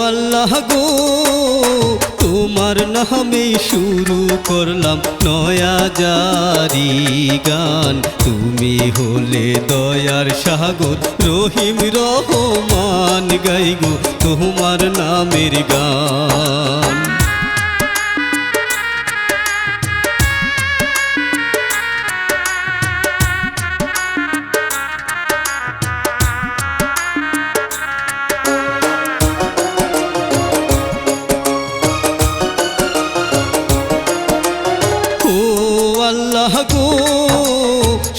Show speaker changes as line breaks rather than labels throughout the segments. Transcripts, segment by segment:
আল্লাহ গো তোমার নামে শুরু করলাম নয়া জারি গান। তুমি হলে দয়ার সাগর রহিম রহমান, গাইগো তোমার নামের গান। আল্লাহ গো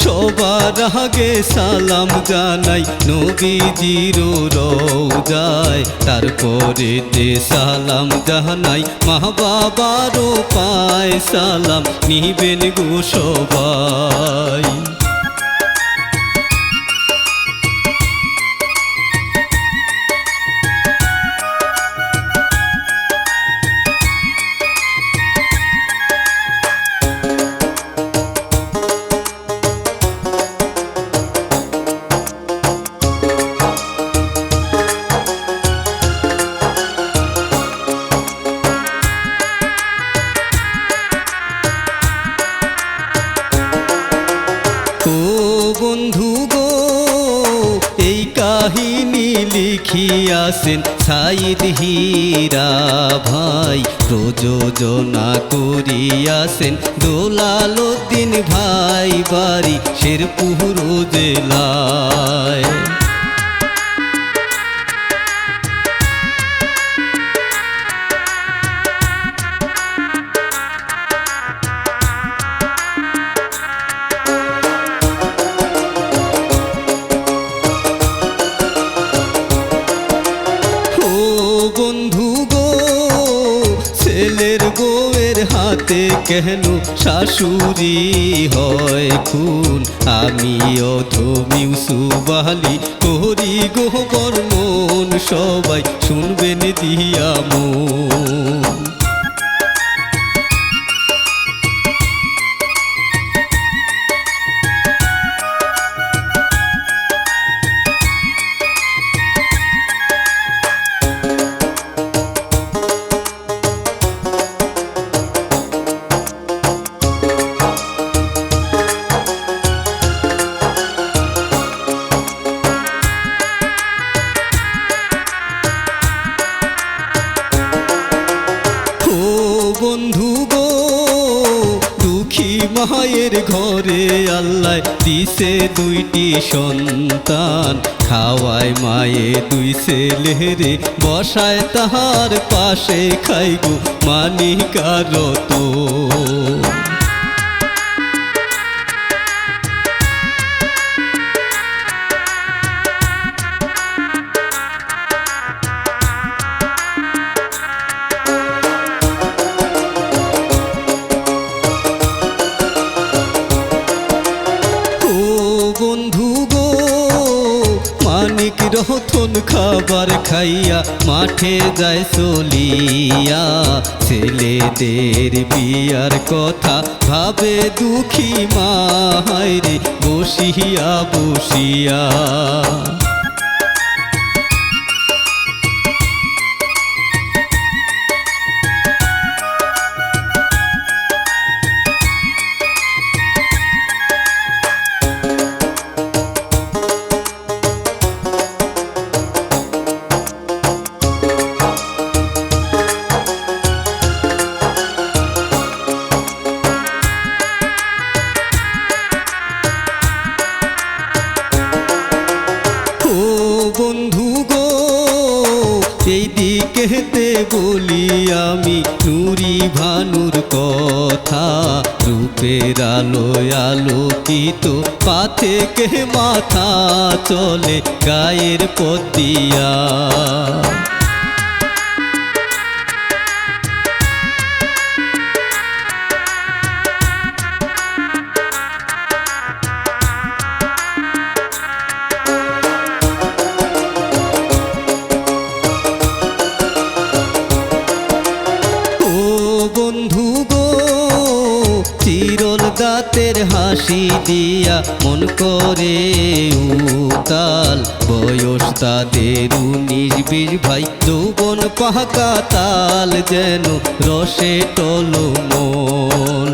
সবার আগে সালাম জানাই নবীজির রওজায়, তারপরেতে সালাম জানাই মা বাবারও পায়, সালাম নিবেন গো সবাই। বন্ধু গো এই কাহিনী লিখিয়াছেন সাইদ হীরা ভাই, প্রযোজনা করিয়াছেন দোলালউদ্দিন ভাই, বাড়ি শেরপুর জেলায়। বন্ধু গো ছেলের বউয়ের হাতে কেন শাশুড়ি হয় খুন, আমি অধম ইউসুফ আলী করি গো বর্ণন, সবাই শুনবেন দিয়া মন। বন্ধু গো দুঃখী মায়ের ঘরে আল্লাহ দিছে দুইটি সন্তান, খাওয়ায় মায়ে দুই ছেলেরে বসায় তাহার পাশে, খাইগো মানিকার তো। বন্ধু গো মানিক রতন খাবার খাইয়া মাঠে যায় চলিয়া, ছেলেদের বিয়ার কথা ভাবে দুঃখী মায়েরে বসিয়া বসিয়া। বন্ধু গো এই দিকেতে বলি আমি নুরি ভানুর কথা, রূপের আলোয় আলোকিত পাথে কে মাথা চলে গায়ের পতিয়া। রাতের হাসি দিয়া মন করে উতাল। বয়স তাদের 19-20 ভাই, যৌবন পাকা তাল যেন রসে টলমল।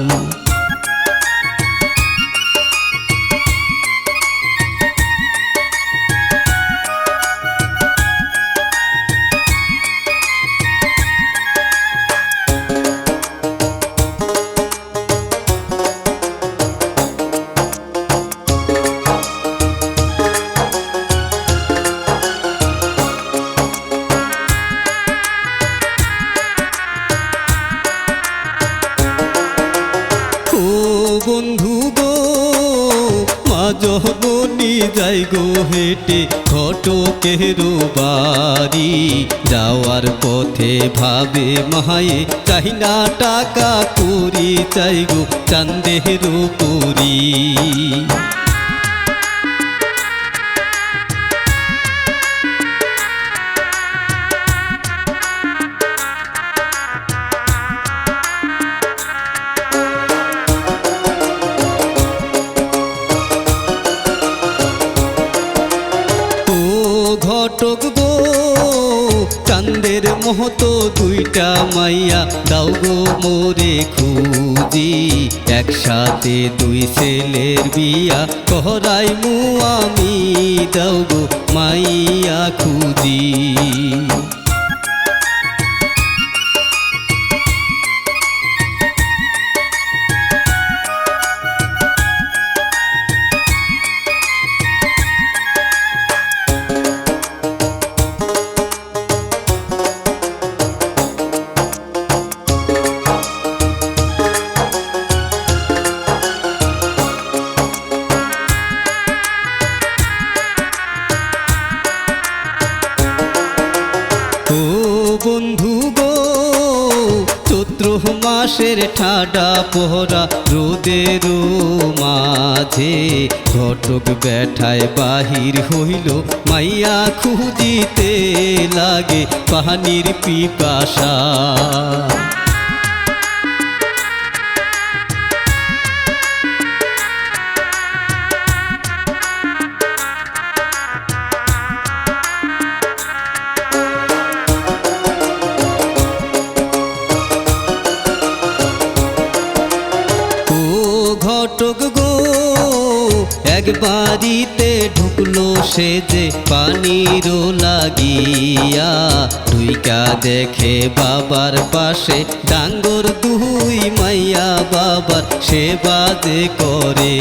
বন্ধু গো মা জননী যাই গো হেঁটে ঘটকের বাড়ি, যাওয়ার পথে ভাবে মায়ে চাই না টাকা করি, চাই গো চাঁদের পুরি। ঘটক গো চাঁদের মহতো দুইটা মাইয়া দাও গো মোরে খুঁজি, একসাথে দুই ছেলের বিয়া করাই মু আমি, দাও গো মাইয়া খুঁজি। বন্ধু গো চৈত্র মাসের ঠাডা পহরা রোদের মাঝে, ঘটক বেঠায় বাহির হইল মাইয়া খুঁজিতে লাগে পানির পিপাসা। ঘটক গো এক বাড়িতে ঢুকলো সে যে পানির লাগিয়া, ঢুইকা দেখে বাবার পাশে ডাঙ্গর দুই মাইয়া বাবার সেবা যে করে।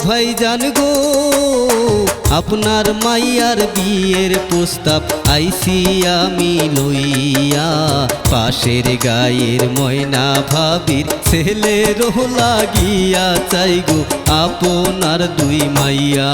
ভাইজান গো আপনার মাইয়ার বিয়ের প্রস্তাব আইছি আমি লইয়া, পাশের গায়ের ময়না ভাবির ছেলের লাগিয়া, চাই গো আপনার দুই মাইয়া।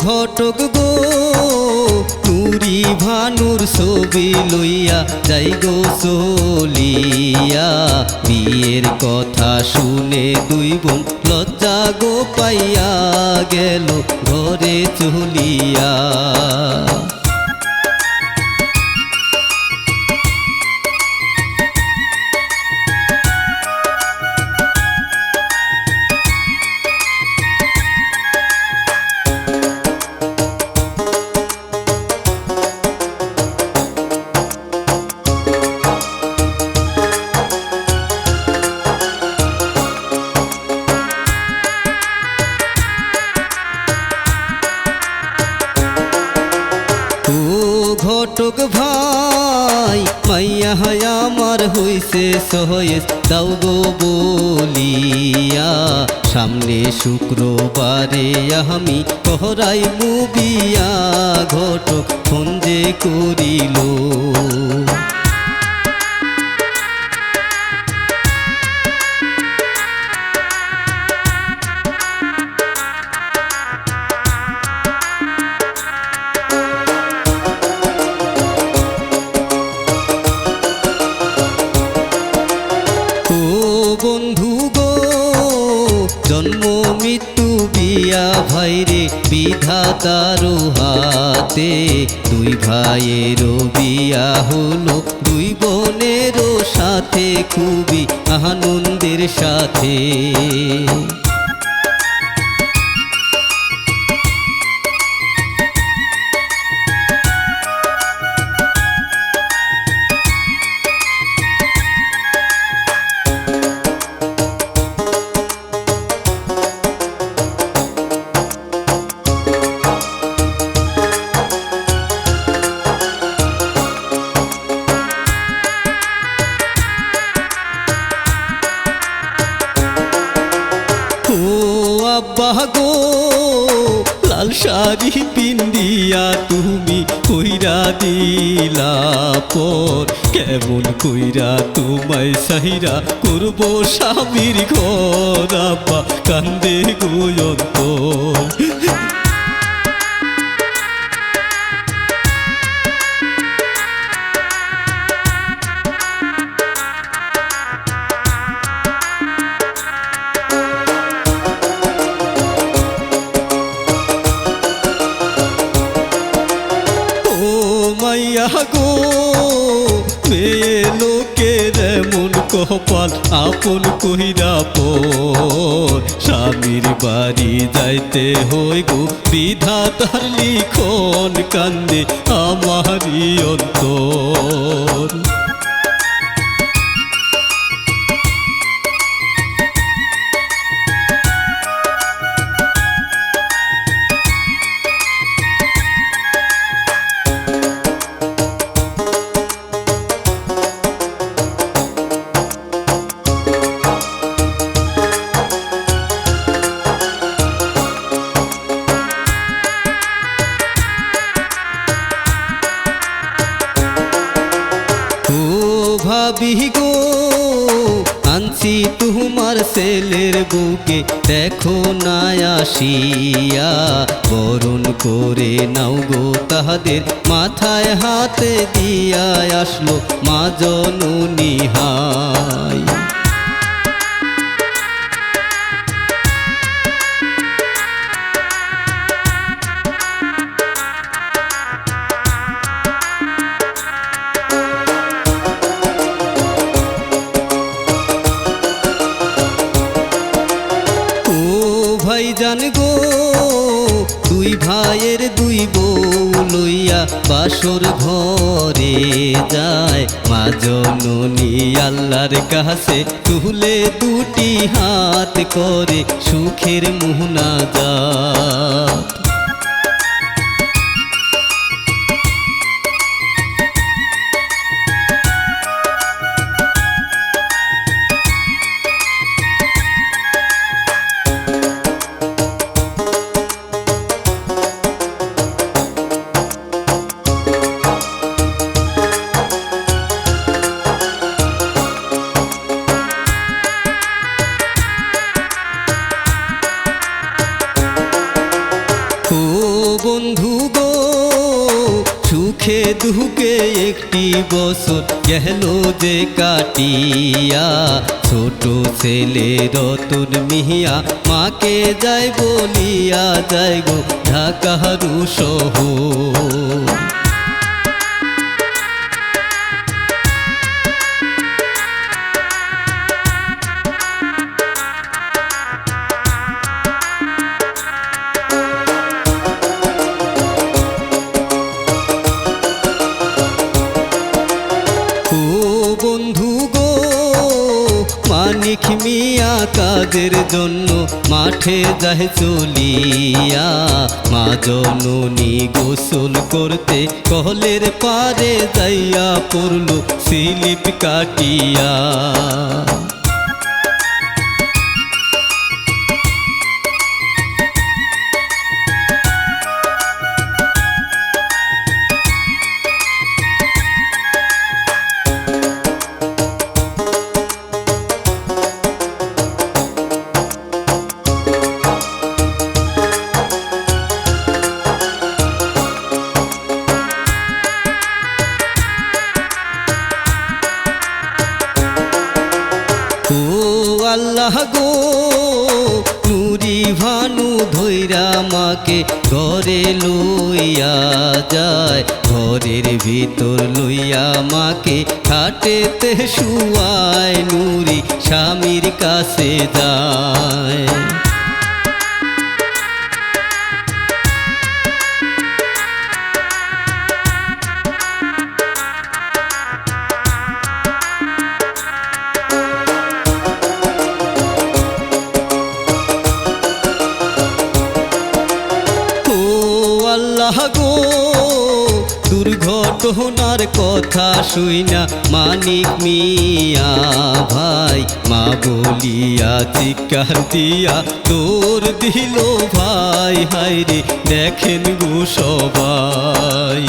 ঘটক গো নুরি ভানুর ছবি লইয়া যাই গো চলিয়া, বিয়ের কথা শুনে দুই বোন লজ্জা গো পাইয়া গেল ঘরে চলিয়া। ঘটক ভাই মাইয়া মাইয়া আমার হইছে সহয়েস দাও গো বলিয়া সামনে শুক্রবারে আমি কহরাই মুবিয়া ঘটক ফোন যে করিল বন্ধু গো জন্ম মৃত্যু বিয়া ভাইরে বিধাতার হাতে দুই ভাইয়েরও বিয়া হলো দুই বোনেরও সাথে খুবই আনন্দের সাথে আব্বা গো লাল শাড়ি পিন্দিয়া তুমি কইরা দিলা পর কেমন কইরা তোমায় সাহিরা করব স্বামীর ঘর আব্বা কান্দে গোয়ন্তর মাইয়া গো মেয়ে লোকের এমন কপাল আপন কইরা পর স্বামীর বাড়ি যাইতে হই গো বিধাতার লিখন কান্দে আমারই অন্তর ভাবি গো আনছি তোমার ছেলের বুকে দেখো না আসিয়া বরণ করে নাও গো তাহাদের মাথায় হাতে দিয়া আসলো মা জননী হাই ভাইজান গো দুই ভাইয়ের দুই বউ লইয়া বাসর ঘরে যায় মা জননী আল্লাহর কাছে তুলে দুটি হাত করে সুখের মুনাজাত বন্ধু গো সুখে দুঃখে একটি বছর গেল যে কাটিয়া ছোট ছেলে রতন মিয়া মাকে যাই বলিয়া যাই গো ঢাকার শহর বন্ধু গো মানিক মিয়া কাজের জন্য মাঠে যায় চলিয়া, মা জননী গোসল করতে কলের পারে যাইয়া পড়ল স্লিপ কাটিয়া। ও আল্লাহ গো, নুরি ভানু ধৈরা মাকে ঘরে লইয়া যায়, ঘরের ভিতর লইয়া মাকে খাটেতে শুয়ায়, নুরি স্বামীর কাছে যায়। আল্লাহ গো, দুর্ঘটনার কথা শুইনা মানিক মিয়া ভাই মা বলিয়া চিৎকার দিয়া দৌড় দিল ভাই, হায়রে দেখেন গো সবাই।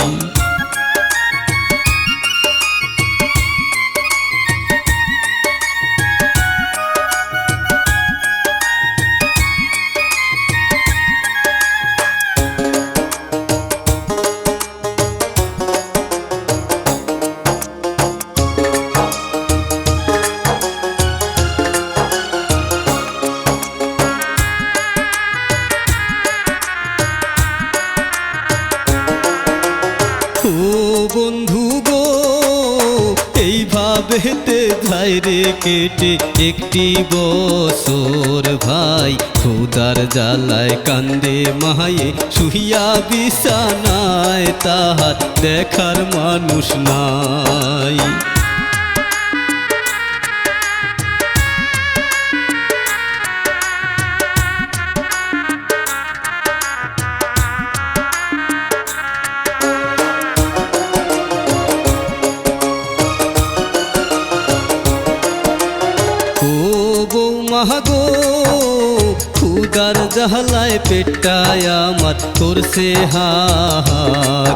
ও বন্ধু গো, এইভাবেতে যায় রে কেটে একটি বছর ভাই, খোদার জ্বালায় কান্দে মায়ে শুইয়া বিছানায়, তাহার দেখার মানুষ নাই। ও বৌমা গো, খুদার জাহলায় পেটায় আমার করছে হাহাকার,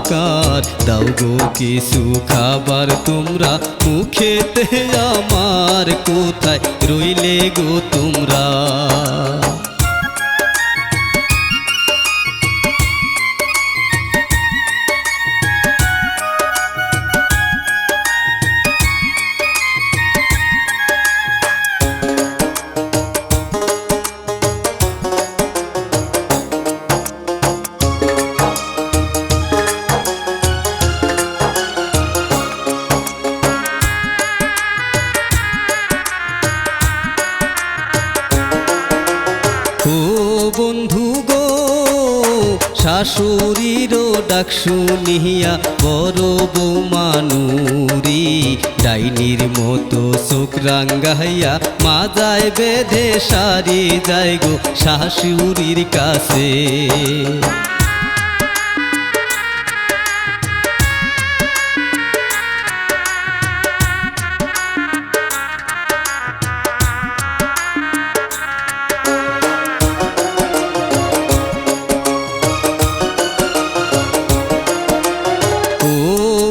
দাও গো কিছু খাবার তোমরা মুখেতে আমার, কোথায় রইলে গো তোমরা। ও বন্ধু গো, শাশুড়িরও ডাক শুনিয়া বড় বৌমা নুরি, ডাইনির মতো চোখ রাঙ্গাইয়া মাজায় বেঁধে সারি যায় গো শাশুড়ির কাছে।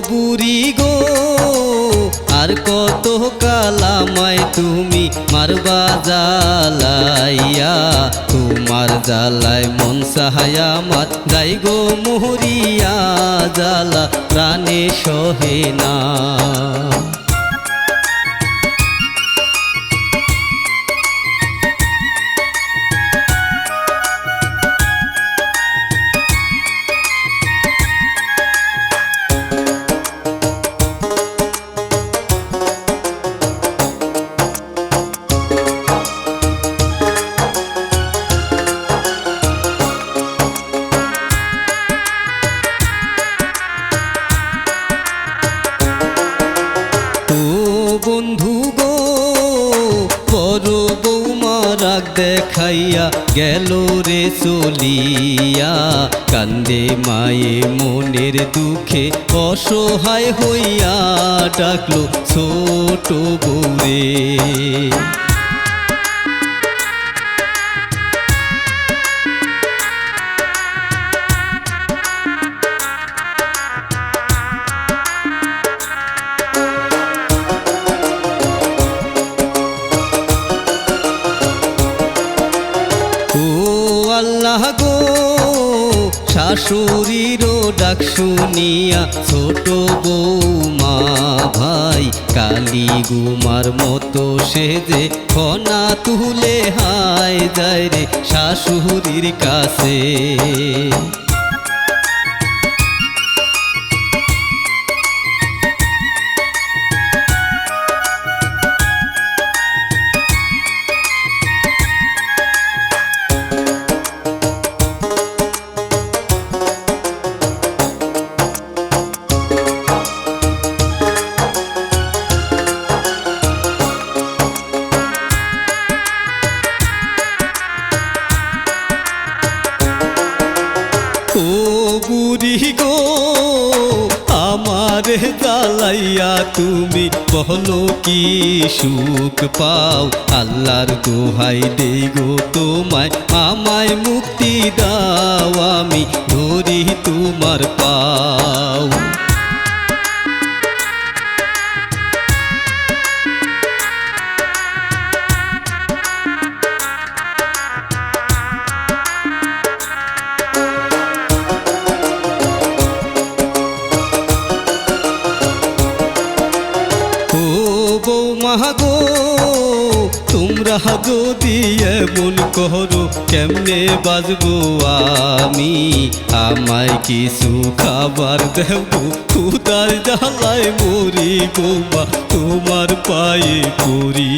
বুড়ি গো, আর কত কালামায় তুমি মারবা জ্বালাইয়া, তোমার জ্বালায় মন সাহায়া মার যাই গো মোহরিয়া, জ্বালা প্রাণে সহে না। ও গেল রে চলিয়া, কান্দে মায়ে মনের দুঃখে অসহায় হইয়া ডাকলো ছোট বউরে। ও আল্লাহ গো, শাশুড়িরও ডাক শুনিয়া ছোট বৌমা ভাই কালী গুমার মতো সেজে ফনা তুলে হায় যায় রে শাশুড়ির কাছে। ও বুড়ি গো, আমারে জ্বালাইয়া তুমি বলো কি সুখ পাও, আল্লাহর দোহাই দেই গো তোমায়, আমায় মুক্তি দাও, আমি ধরি তোমার পাও। বৌমা গো, তোমরা যদি এমন করো কেমনে বাজবো আমি, আমায় কিছু খাবার দেব, ক্ষুধার জ্বালায় মরি বৌমা তোমার পায়ে পড়ি।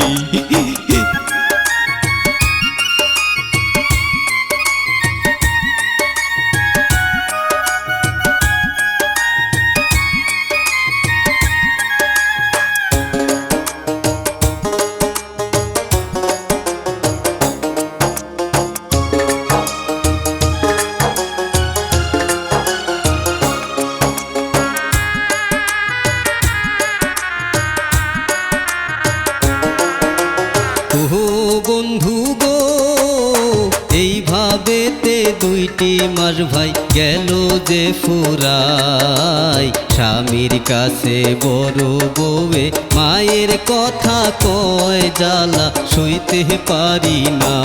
বন্ধু গো, এইভাবেতে 2টি মাস ভাই গেল যে ফুরাই, স্বামীর কাছে বড় বউয়ে মায়ের কথা কয়, জ্বালা সইতে পারি না।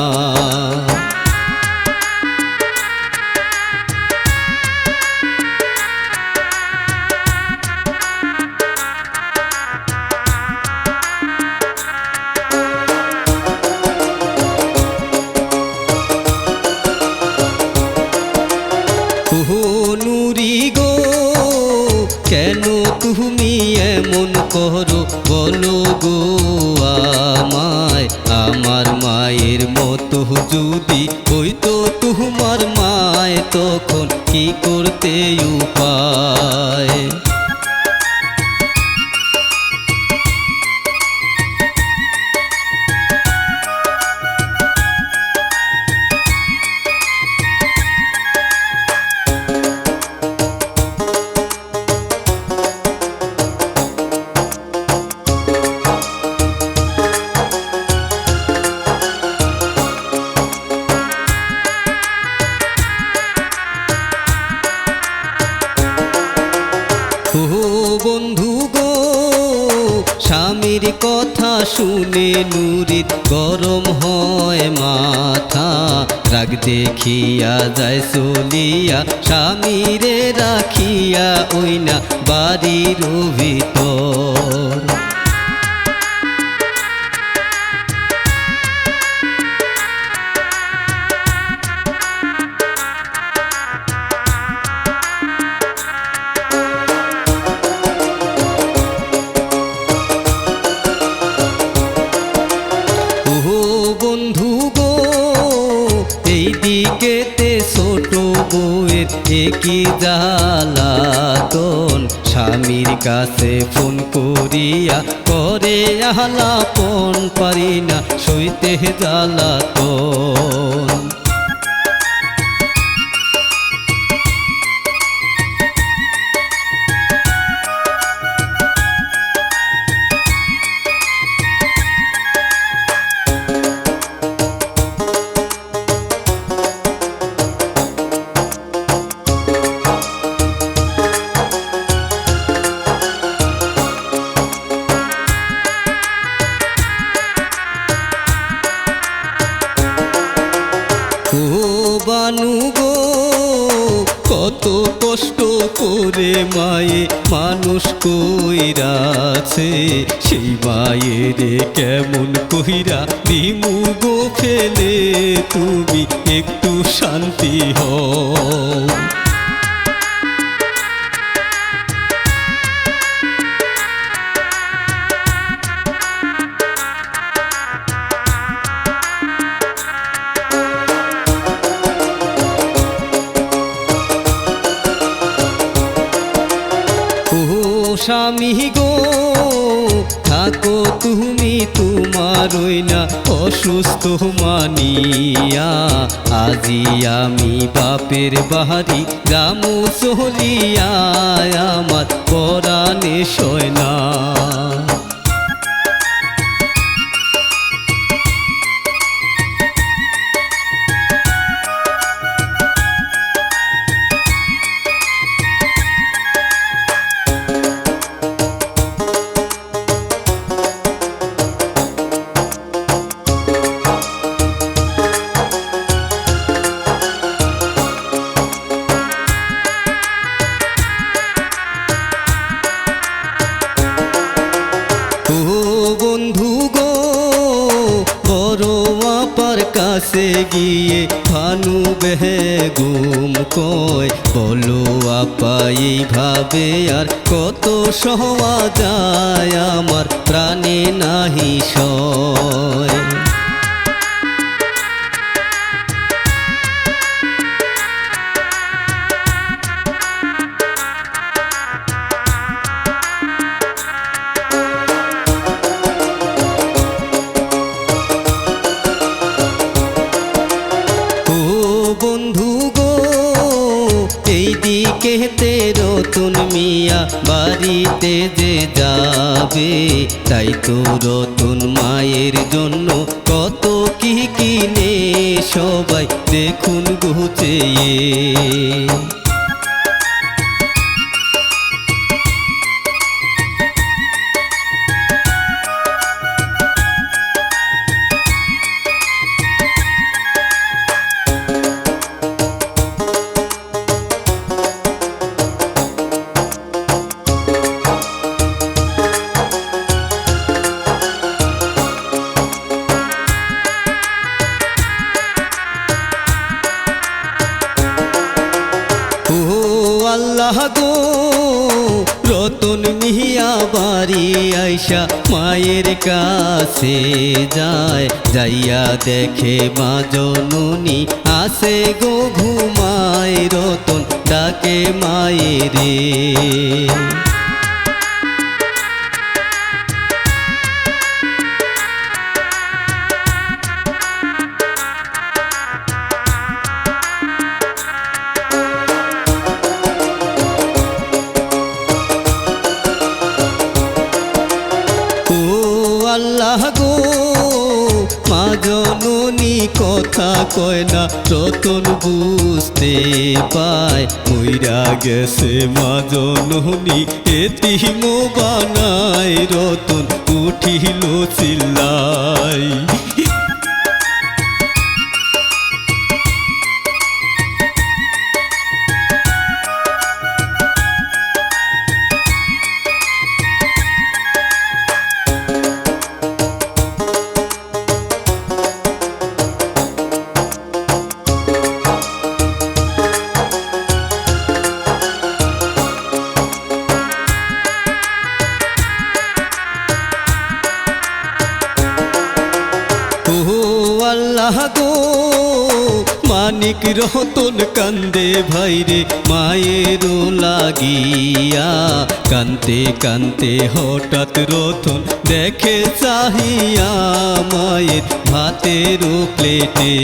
নুরি গো, কেন তুমি এমন করো বলো গো আমায়, আমার মায়ের মতো যদি হইতো তোমার মায়, তখন কি করতে উপায়। ও বন্ধু গো, স্বামীর কথা শুনে নুরির গরম হয় মাথা, রাগ দেখিয়া যায় চলিয়া, স্বামীরে রাখিয়া ওই না বাড়ির ভিতর। বন্ধু গো, এই দিকেতে ছোট বউয়ের একই জ্বালাতন, স্বামীর কাছে ফোন করিয়া করে আলাপন, পারি না সইতে জ্বালাতন। মানু গো কত কষ্ট করে মায়ে মানুষ কইরাছে, সেই মায়েরে কেমন কইরা দিমু গো ফেলে, তুমি একটু শান্তি হও। স্বামী গো থাকো তুমি তোমারই না অসুস্থ মানিয়া, আজি আমি বাপের বাড়ি যামু চলিয়া, আমার পরাণে সয় না। কাছে গিয়ে ভানু বেগুম কয়, বলো আপা এইভাবে আর কত সওয়া যায়, আমার প্রাণে নাহি সয়। এইদিকে রতন মিয়া বাড়িতে যে যাবে, তাই তো রতন মায়ের জন্য কত কি কিনে, সবাই দেখুন গুছিয়ে। আল্লাহ গো রতন মিয়া বাড়ি আইসা মায়ের কাছে যায়, যাইয়া দেখে মা জননী আসে গো ঘুমায়, রতন ডাকে মায়েরে। আল্লাহ গো মা জননী কথা কয় না, রতন বুঝতে পায়, মইরা গেছে মা জননী এতিম বানায়, রতন উঠিল চিল্লাই। আল্লাহ গো মানিক রতন কান্দে ভাইরে মায়ের লাগিয়া, কান্তে কান্তে হঠাৎ রতন দেখে চাহিয়া মায়ের ভাতের প্লেটে।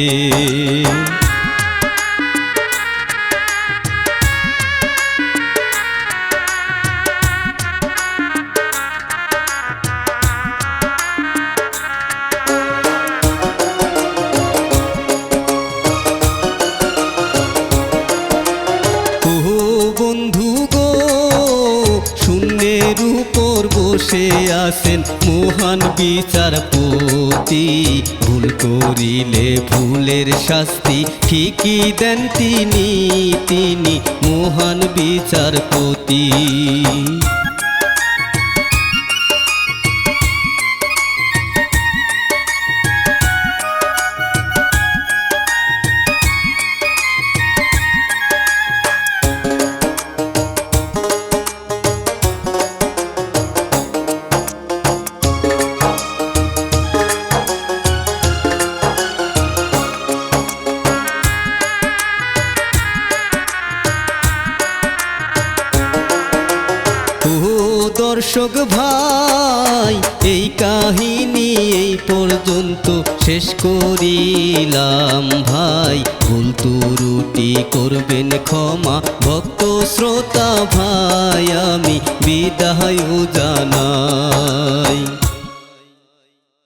বসে আছেন মহান বিচারপতি। ভুল করিলে ভুলের শাস্তি ঠিকই দেন তিনি, তিনি মহান বিচারপতি। দর্শক ভাই, এই কাহিনী এই পর্যন্ত শেষ করিলাম ভাই। ভুল ত্রুটি করবেন ক্ষমা ভক্ত শ্রোতা ভাই, আমি বিদায় জানাই।